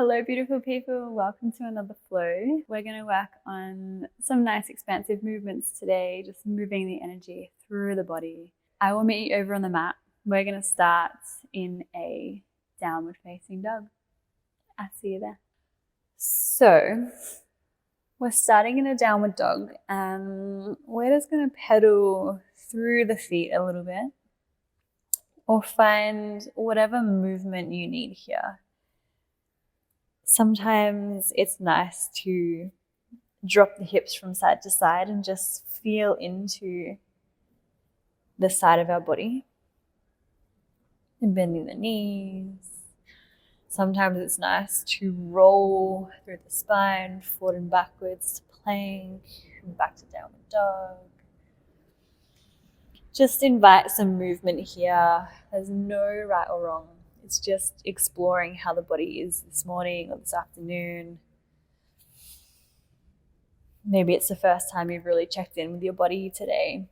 Hello, beautiful people. Welcome to another flow. We're going to work on some nice expansive movements today, just moving the energy through the body. I will meet you over on the mat. We're going to start in a downward facing dog. I'll see you there. So we're starting in a downward dog and we're just going to pedal through the feet a little bit or find whatever movement you need here. Sometimes it's nice to drop the hips from side to side and just feel into the side of our body and bending the knees. Sometimes it's nice to roll through the spine, forward and backwards to plank, and back to downward dog. Just invite some movement here. There's no right or wrong. It's just exploring how the body is this morning or this afternoon. Maybe it's the first time you've really checked in with your body today.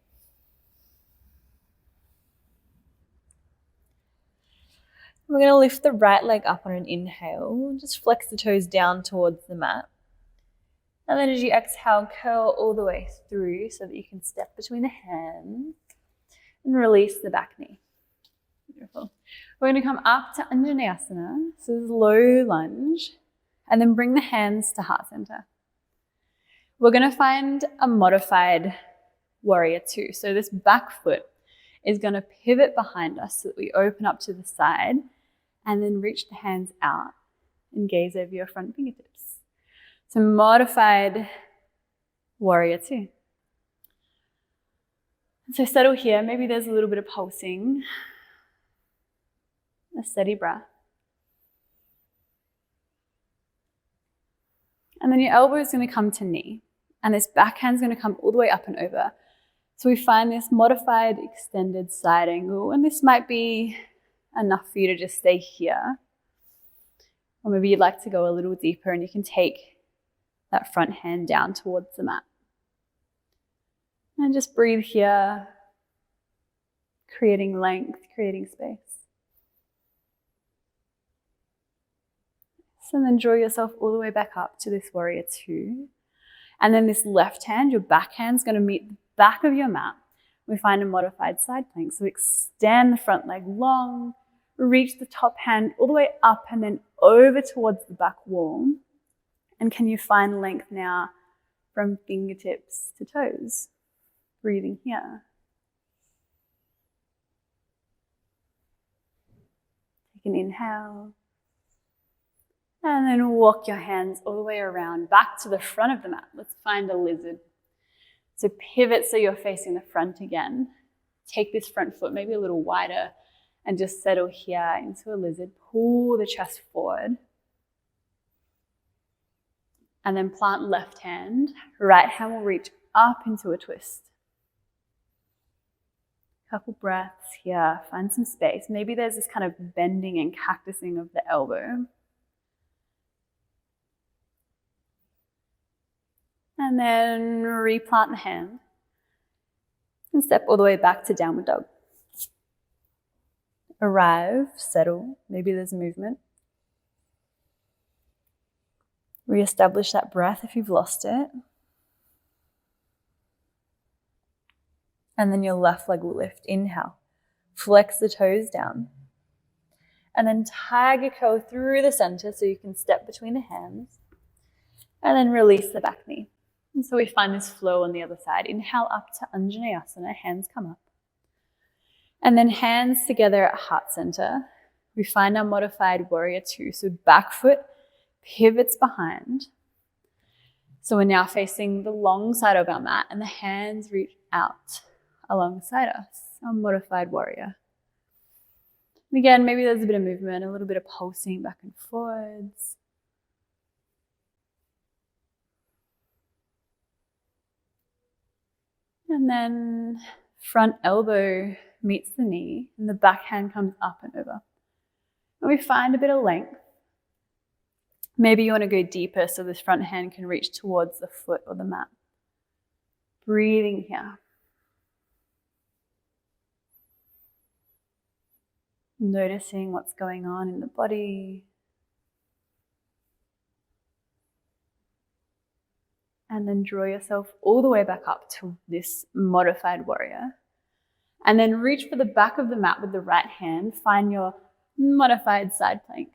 We're going to lift the right leg up on an inhale. Just flex the toes down towards the mat. And then as you exhale, curl all the way through so that you can step between the hands and release the back knee. Beautiful. We're going to come up to Anjaneyasana, so this is low lunge, and then bring the hands to heart center. We're going to find a modified warrior two. So this back foot is going to pivot behind us so that we open up to the side and then reach the hands out and gaze over your front fingertips. So modified warrior two. So settle here. Maybe there's a little bit of pulsing. A steady breath. And then your elbow is going to come to knee. And this backhand is going to come all the way up and over. So we find this modified extended side angle. And this might be enough for you to just stay here. Or maybe you'd like to go a little deeper and you can take that front hand down towards the mat. And just breathe here, creating length, creating space. So then draw yourself all the way back up to this warrior two. And then this left hand, your back hand, is going to meet the back of your mat. We find a modified side plank. So extend the front leg long, reach the top hand all the way up and then over towards the back wall. And can you find length now from fingertips to toes? Breathing here. Take an inhale. And then walk your hands all the way around back to the front of the mat. Let's find a lizard. So pivot so you're facing the front again. Take this front foot maybe a little wider and just settle here into a lizard. Pull the chest forward. And then plant left hand. Right hand will reach up into a twist. Couple breaths here. Find some space. Maybe there's this kind of bending and cactusing of the elbow. And then replant the hand and step all the way back to downward dog. Arrive, settle, maybe there's movement. Reestablish that breath if you've lost it. And then your left leg will lift. Inhale, flex the toes down. And then tiger curl through the center so you can step between the hands. And then release the back knee. And so we find this flow on the other side. Inhale up to Anjaneyasana, hands come up. And then hands together at heart center. We find our modified warrior two. So back foot pivots behind. So we're now facing the long side of our mat and the hands reach out alongside us, our modified warrior. And again, maybe there's a bit of movement, a little bit of pulsing back and forwards. And then front elbow meets the knee and the back hand comes up and over. And we find a bit of length. Maybe you want to go deeper so this front hand can reach towards the foot or the mat. Breathing here. Noticing what's going on in the body. And then draw yourself all the way back up to this modified warrior. And then reach for the back of the mat with the right hand. Find your modified side plank.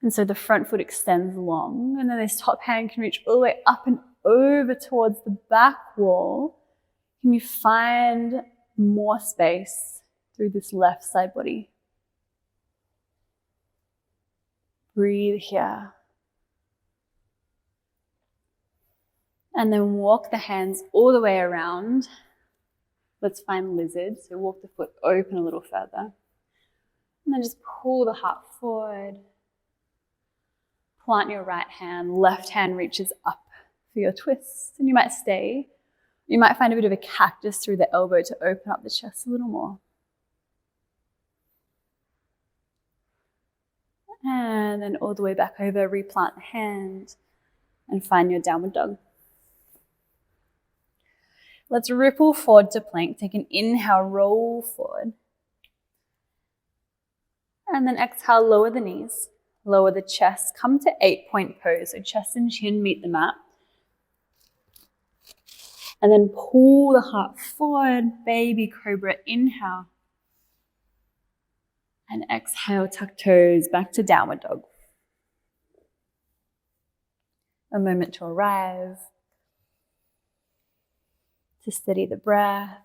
And so the front foot extends long, and then this top hand can reach all the way up and over towards the back wall. Can you find more space through this left side body? Breathe here. And then walk the hands all the way around. Let's find lizard. So walk the foot open a little further. And then just pull the heart forward. Plant your right hand, left hand reaches up for your twist. And you might stay. You might find a bit of a cactus through the elbow to open up the chest a little more. And then all the way back over, replant the hand and find your downward dog. Let's ripple forward to plank. Take an inhale, roll forward. And then exhale, lower the knees. Lower the chest, come to 8-point pose. So chest and chin meet the mat. And then pull the heart forward, baby cobra, inhale. And exhale, tuck toes, back to downward dog. A moment to arrive, to steady the breath.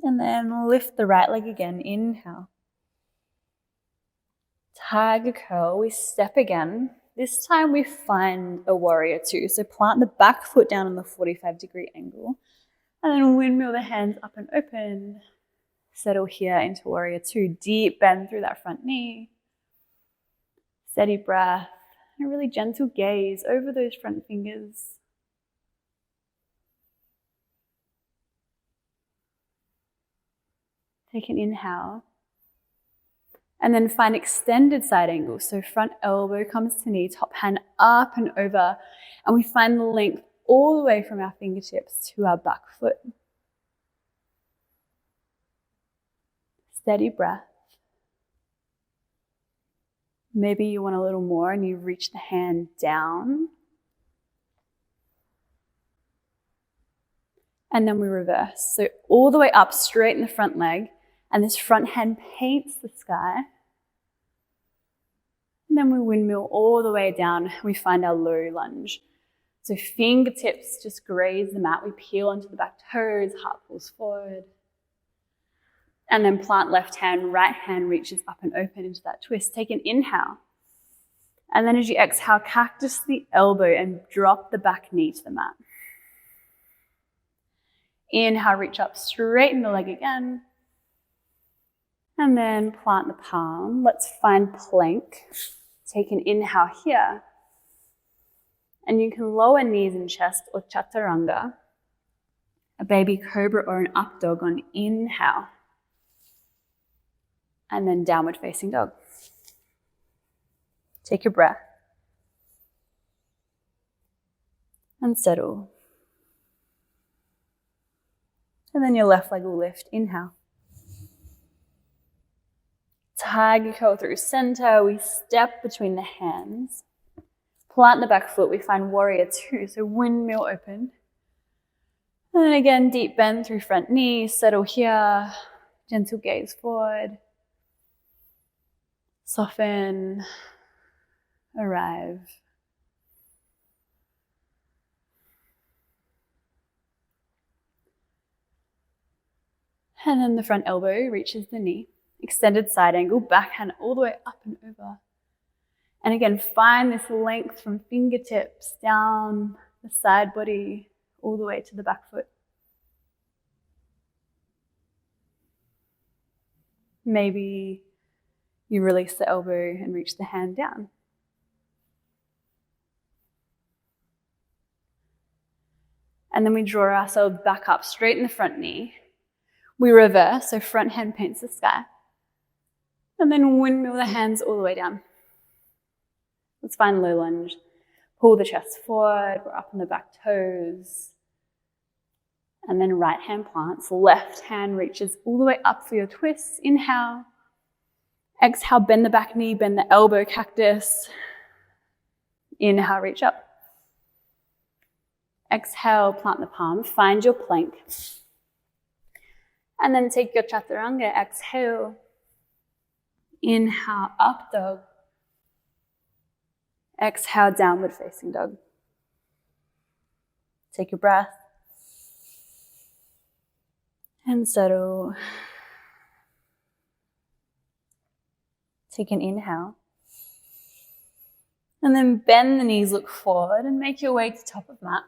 And then lift the right leg again, inhale. Tiger curl, we step again. This time we find a warrior two. So plant the back foot down on the 45-degree angle. And then windmill the hands up and open. Settle here into warrior two. Deep bend through that front knee. Steady breath. And a really gentle gaze over those front fingers. Take an inhale. And then find extended side angle. So front elbow comes to knee, top hand up and over. And we find the length all the way from our fingertips to our back foot. Steady breath. Maybe you want a little more and you reach the hand down. And then we reverse. So all the way up, straighten the front leg. And this front hand paints the sky. And then we windmill all the way down. We find our low lunge. So fingertips just graze the mat. We peel onto the back toes, heart pulls forward. And then plant left hand, right hand reaches up and open into that twist. Take an inhale. And then as you exhale, cactus the elbow and drop the back knee to the mat. Inhale, reach up, straighten the leg again. And then plant the palm. Let's find plank. Take an inhale here. And you can lower knees and chest or chaturanga. A baby cobra or an up dog on inhale. And then downward facing dog. Take your breath. And settle. And then your left leg will lift. Inhale. Tiger curl through center. We step between the hands. Plant the back foot. We find warrior two. So windmill open. And then again, deep bend through front knee. Settle here. Gentle gaze forward. Soften. Arrive. And then the front elbow reaches the knee. Extended side angle, back hand all the way up and over. And again, find this length from fingertips down the side body all the way to the back foot. Maybe you release the elbow and reach the hand down. And then we draw ourselves back up, straighten the front knee. We reverse, so front hand paints the sky. And then windmill the hands all the way down. Let's find low lunge. Pull the chest forward. We're up on the back toes. And then right hand plants, left hand reaches all the way up for your twists. Inhale. Exhale, bend the back knee, bend the elbow, cactus. Inhale, reach up. Exhale, plant the palm, find your plank. And then take your chaturanga, exhale. Inhale, up dog. Exhale, downward facing dog. Take a breath. And settle. Take an inhale. And then bend the knees, look forward, and make your way to top of mat.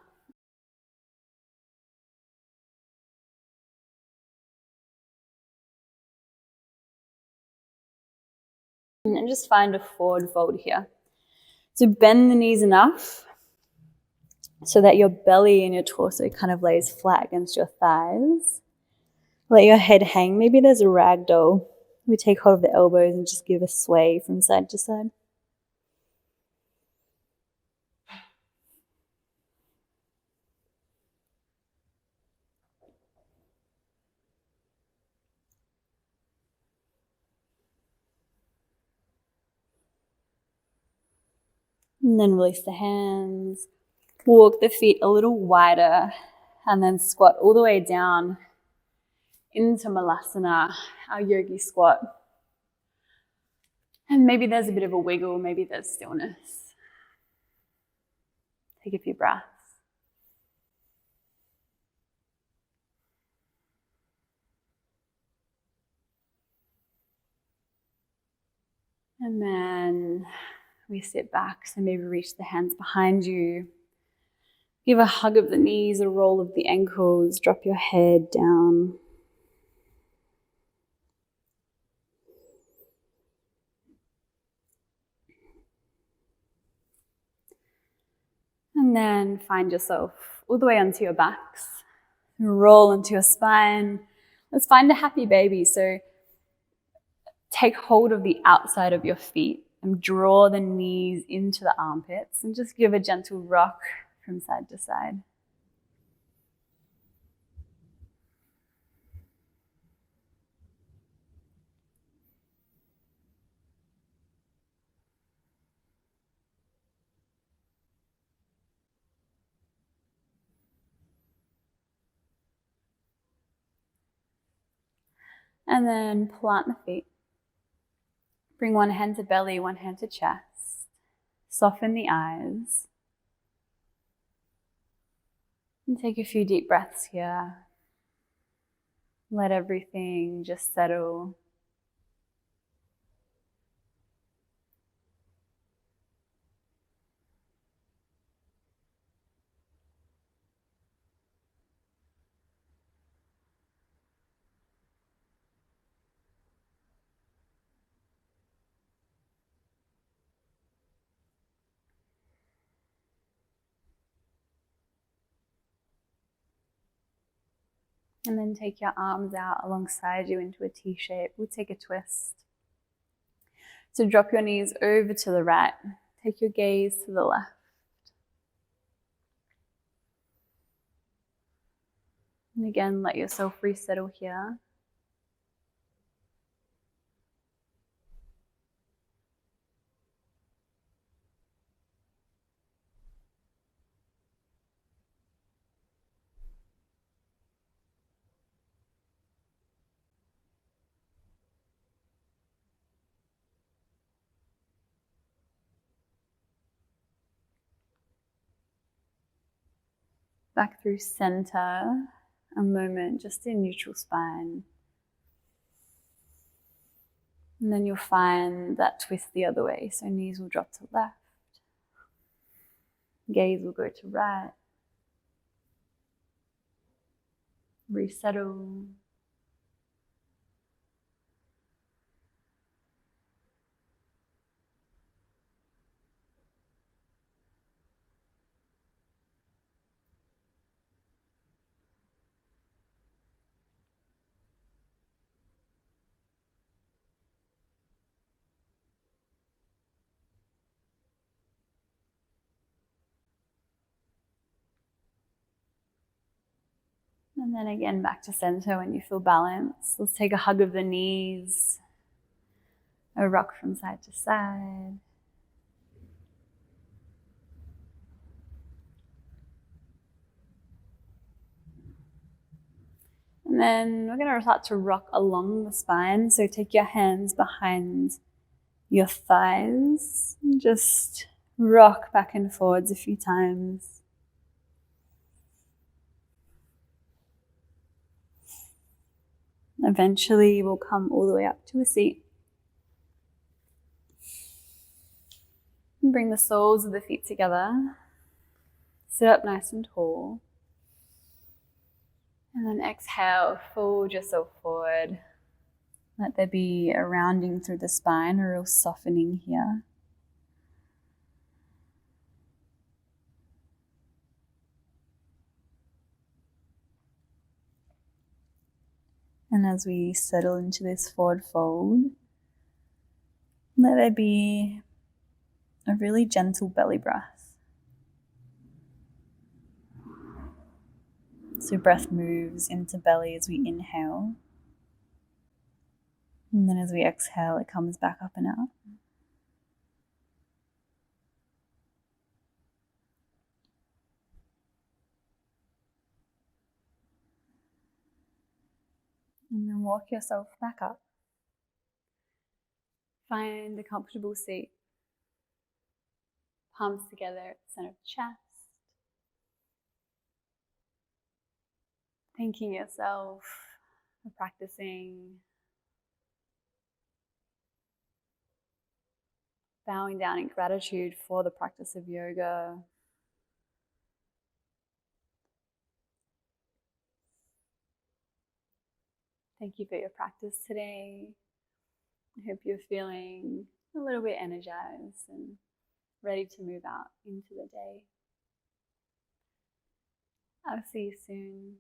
And just find a forward fold here. So bend the knees enough so that your belly and your torso kind of lays flat against your thighs. Let your head hang. Maybe there's a rag doll. We take hold of the elbows and just give a sway from side to side. And then release the hands. Walk the feet a little wider and then squat all the way down into Malasana, our yogi squat. And maybe there's a bit of a wiggle, maybe there's stillness. Take a few breaths. And then we sit back, so maybe reach the hands behind you. Give a hug of the knees, a roll of the ankles, drop your head down. And then find yourself all the way onto your backs. Roll into your spine. Let's find a happy baby. So take hold of the outside of your feet and draw the knees into the armpits and just give a gentle rock from side to side. And then plant the feet. Bring one hand to belly, one hand to chest. Soften the eyes. And take a few deep breaths here. Let everything just settle. And then take your arms out alongside you into a T shape. We'll take a twist. So drop your knees over to the right. Take your gaze to the left. And again, let yourself resettle here. Back through center, a moment just in neutral spine. And then you'll find that twist the other way. So knees will drop to left. Gaze will go to right. Resettle. And then again, back to center when you feel balanced. Let's take a hug of the knees, a rock from side to side. And then we're going to start to rock along the spine. So take your hands behind your thighs. Just rock back and forwards a few times. Eventually we'll come all the way up to a seat. And bring the soles of the feet together. Sit up nice and tall. And then exhale, fold yourself forward. Let there be a rounding through the spine, a real softening here. And as we settle into this forward fold, let there be a really gentle belly breath. So breath moves into belly as we inhale. And then as we exhale, it comes back up and out. And then walk yourself back up. Find a comfortable seat. Palms together at the center of the chest. Thanking yourself for practicing. Bowing down in gratitude for the practice of yoga. Thank you for your practice today. I hope you're feeling a little bit energized and ready to move out into the day. I'll see you soon.